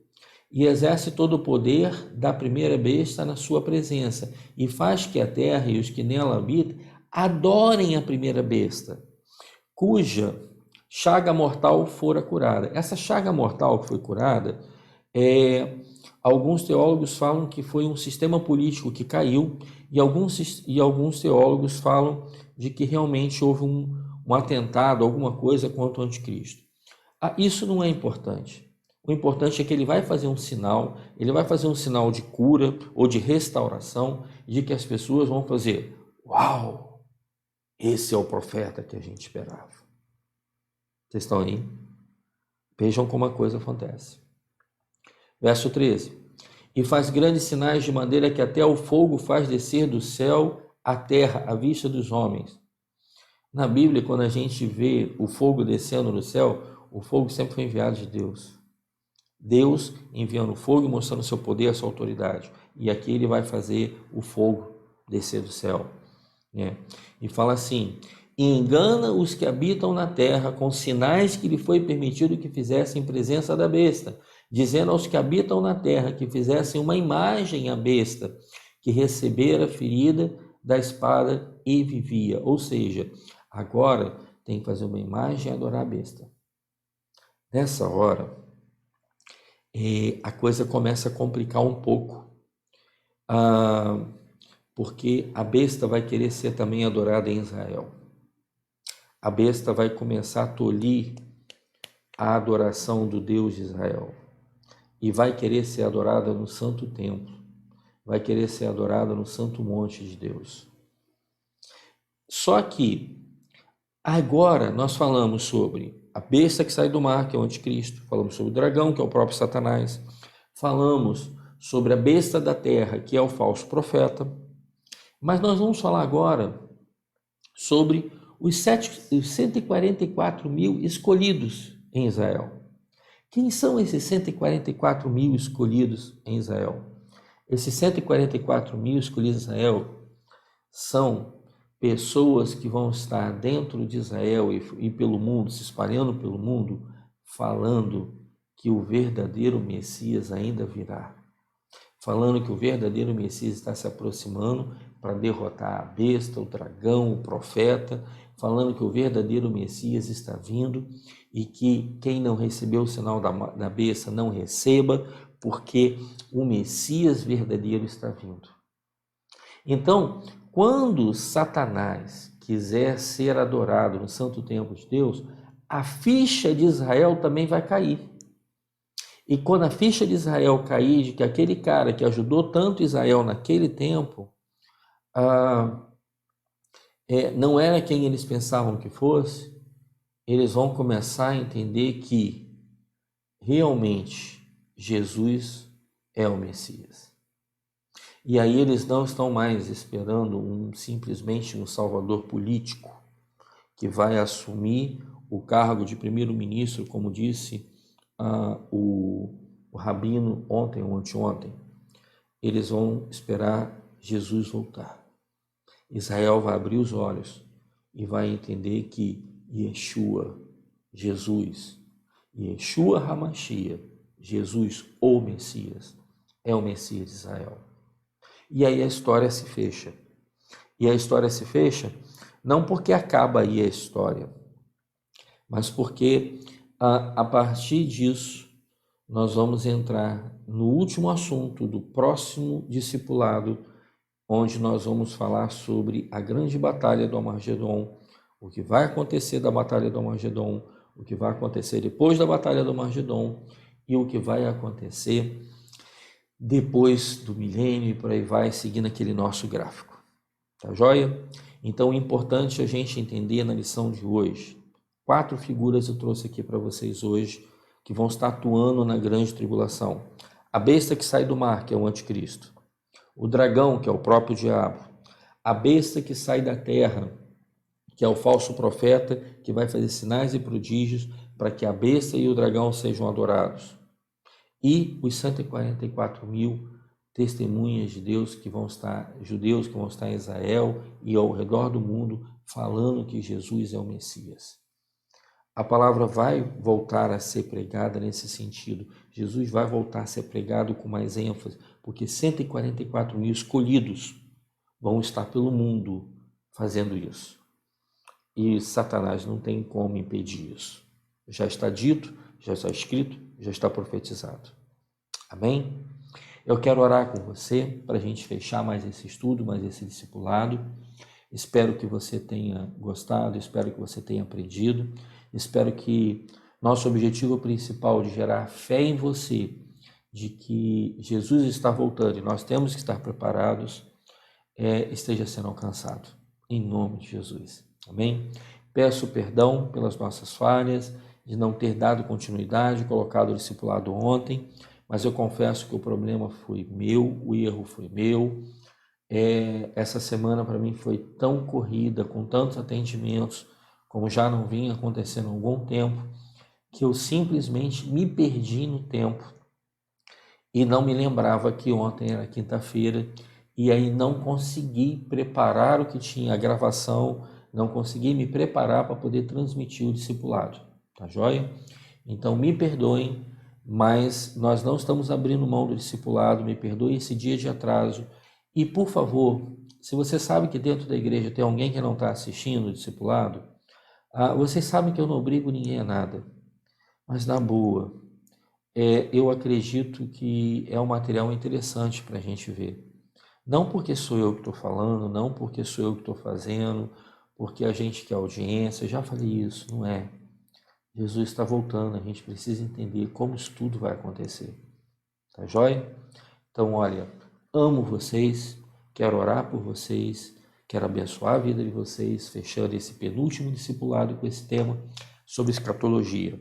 E exerce todo o poder da primeira besta na sua presença, e faz que a terra e os que nela habitam adorem a primeira besta, cuja chaga mortal fora curada. Essa chaga mortal que foi curada, alguns teólogos falam que foi um sistema político que caiu, e alguns teólogos falam de que realmente houve um atentado, alguma coisa contra o anticristo. Isso não é importante. O importante é que ele vai fazer um sinal de cura ou de restauração, de que as pessoas vão fazer: uau, esse é o profeta que a gente esperava. Vocês estão aí? Vejam como a coisa acontece. Verso 13. E faz grandes sinais de maneira que até o fogo faz descer do céu à terra, à vista dos homens. Na Bíblia, quando a gente vê o fogo descendo no céu, o fogo sempre foi enviado de Deus. Deus enviando o fogo e mostrando seu poder, a sua autoridade. E aqui ele vai fazer o fogo descer do céu. E fala assim: e engana os que habitam na terra com sinais que lhe foi permitido que fizessem em presença da besta, dizendo aos que habitam na terra que fizessem uma imagem à besta, que recebera ferida da espada e vivia. Ou seja, agora tem que fazer uma imagem e adorar a besta. Nessa hora, a coisa começa a complicar um pouco, porque a besta vai querer ser também adorada em Israel. A besta vai começar a tolir a adoração do Deus de Israel e vai querer ser adorada no santo templo, vai querer ser adorada no santo monte de Deus. Só que agora nós falamos sobre a besta que sai do mar, que é o anticristo, falamos sobre o dragão, que é o próprio Satanás, falamos sobre a besta da terra, que é o falso profeta, mas nós vamos falar agora sobre os 144 mil escolhidos em Israel. Quem são esses 144 mil escolhidos em Israel? Esses 144 mil escolhidos em Israel são pessoas que vão estar dentro de Israel e pelo mundo, se espalhando pelo mundo, falando que o verdadeiro Messias ainda virá. Falando que o verdadeiro Messias está se aproximando para derrotar a besta, o dragão, o profeta, falando que o verdadeiro Messias está vindo e que quem não recebeu o sinal da besta não receba, porque o Messias verdadeiro está vindo. Então, quando Satanás quiser ser adorado no santo templo de Deus, a ficha de Israel também vai cair. E quando a ficha de Israel cair, de que aquele cara que ajudou tanto Israel naquele tempo, não era quem eles pensavam que fosse, eles vão começar a entender que realmente Jesus é o Messias. E aí eles não estão mais esperando simplesmente um salvador político que vai assumir o cargo de primeiro-ministro, como disse o rabino ontem ou anteontem. Eles vão esperar Jesus voltar. Israel vai abrir os olhos e vai entender que Yeshua, Jesus, Yeshua HaMashiach, Jesus, o Messias, é o Messias de Israel. E aí a história se fecha. E a história se fecha não porque acaba aí a história, mas porque a partir disso nós vamos entrar no último assunto do próximo discipulado, onde nós vamos falar sobre a grande batalha do Armagedon, o que vai acontecer da batalha do Armagedon, o que vai acontecer depois da batalha do Armagedon e o que vai acontecer depois do milênio e por aí vai, seguindo aquele nosso gráfico. Tá joia? Então é importante a gente entender na lição de hoje. 4 figuras eu trouxe aqui para vocês hoje que vão estar atuando na grande tribulação. A besta que sai do mar, que é o anticristo. O dragão, que é o próprio diabo. A besta que sai da terra, que é o falso profeta, que vai fazer sinais e prodígios para que a besta e o dragão sejam adorados. E os 144.000 testemunhas de Deus que vão estar, judeus que vão estar em Israel e ao redor do mundo, falando que Jesus é o Messias. A palavra vai voltar a ser pregada nesse sentido. Jesus vai voltar a ser pregado com mais ênfase, porque 144.000 escolhidos vão estar pelo mundo fazendo isso. E Satanás não tem como impedir isso. Já está dito, já está escrito, já está profetizado. Amém? Eu quero orar com você para a gente fechar mais esse estudo, mais esse discipulado. Espero que você tenha gostado, espero que você tenha aprendido, espero que nosso objetivo principal de gerar fé em você, de que Jesus está voltando e nós temos que estar preparados, esteja sendo alcançado, em nome de Jesus. Amém? Peço perdão pelas nossas falhas, de não ter dado continuidade, colocado o discipulado ontem, mas eu confesso que o problema foi meu, o erro foi meu. Essa semana para mim foi tão corrida, com tantos atendimentos, como já não vinha acontecendo há algum tempo, que eu simplesmente me perdi no tempo e não me lembrava que ontem era quinta-feira e aí não consegui preparar o que tinha, a gravação, não consegui me preparar para poder transmitir o discipulado, tá joia? Então me perdoem, mas nós não estamos abrindo mão do discipulado, me perdoe esse dia de atraso. E, por favor, se você sabe que dentro da igreja tem alguém que não está assistindo o discipulado, vocês sabem que eu não obrigo ninguém a nada, mas na boa, eu acredito que é um material interessante para a gente ver. Não porque sou eu que estou falando, não porque sou eu que estou fazendo, porque a gente quer audiência, já falei isso, não é. Jesus está voltando, a gente precisa entender como isso tudo vai acontecer. Tá joia? Então, olha, amo vocês, quero orar por vocês, quero abençoar a vida de vocês, fechando esse penúltimo discipulado com esse tema sobre escatologia.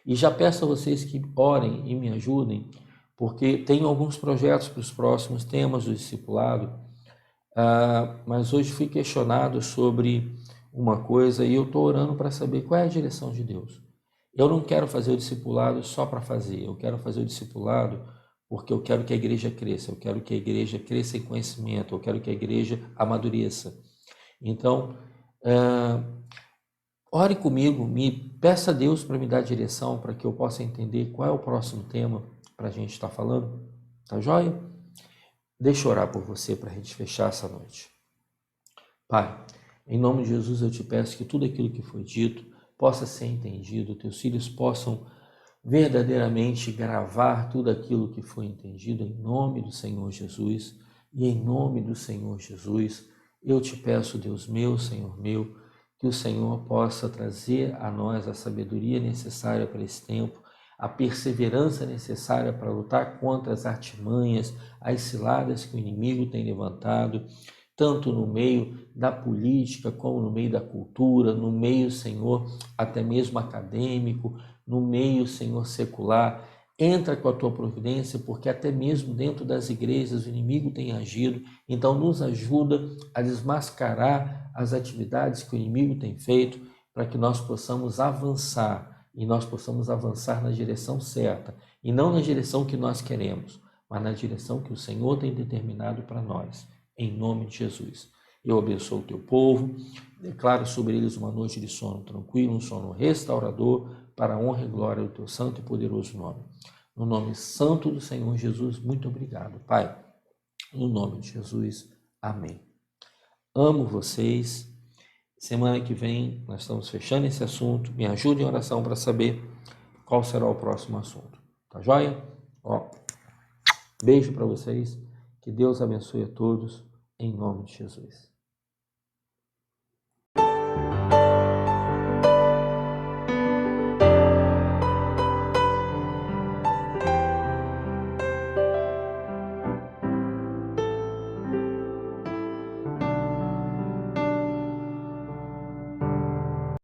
E já peço a vocês que orem e me ajudem, porque tenho alguns projetos para os próximos temas do discipulado, mas hoje fui questionado sobre uma coisa e eu estou orando para saber qual é a direção de Deus. Eu não quero fazer o discipulado só para fazer, eu quero fazer o discipulado porque eu quero que a igreja cresça, eu quero que a igreja cresça em conhecimento, eu quero que a igreja amadureça. Então, ore comigo, me peça a Deus para me dar direção, para que eu possa entender qual é o próximo tema para a gente estar falando, tá joia? Deixa eu orar por você para a gente fechar essa noite. Pai, em nome de Jesus eu te peço que tudo aquilo que foi dito possa ser entendido, teus filhos possam verdadeiramente gravar tudo aquilo que foi entendido em nome do Senhor Jesus. E em nome do Senhor Jesus, eu te peço, Deus meu, Senhor meu, que o Senhor possa trazer a nós a sabedoria necessária para esse tempo, a perseverança necessária para lutar contra as artimanhas, as ciladas que o inimigo tem levantado, tanto no meio da política, como no meio da cultura, no meio, Senhor, até mesmo acadêmico, no meio, Senhor, secular. Entra com a tua providência, porque até mesmo dentro das igrejas o inimigo tem agido. Então nos ajuda a desmascarar as atividades que o inimigo tem feito, para que nós possamos avançar, e nós possamos avançar na direção certa, e não na direção que nós queremos, mas na direção que o Senhor tem determinado para nós. Em nome de Jesus. Eu abençoo o teu povo, declaro sobre eles uma noite de sono tranquilo, um sono restaurador, para a honra e glória do teu santo e poderoso nome. No nome santo do Senhor Jesus, muito obrigado, Pai. No nome de Jesus, amém. Amo vocês. Semana que vem nós estamos fechando esse assunto. Me ajude em oração para saber qual será o próximo assunto. Tá joia? Beijo para vocês. Que Deus abençoe a todos, em nome de Jesus.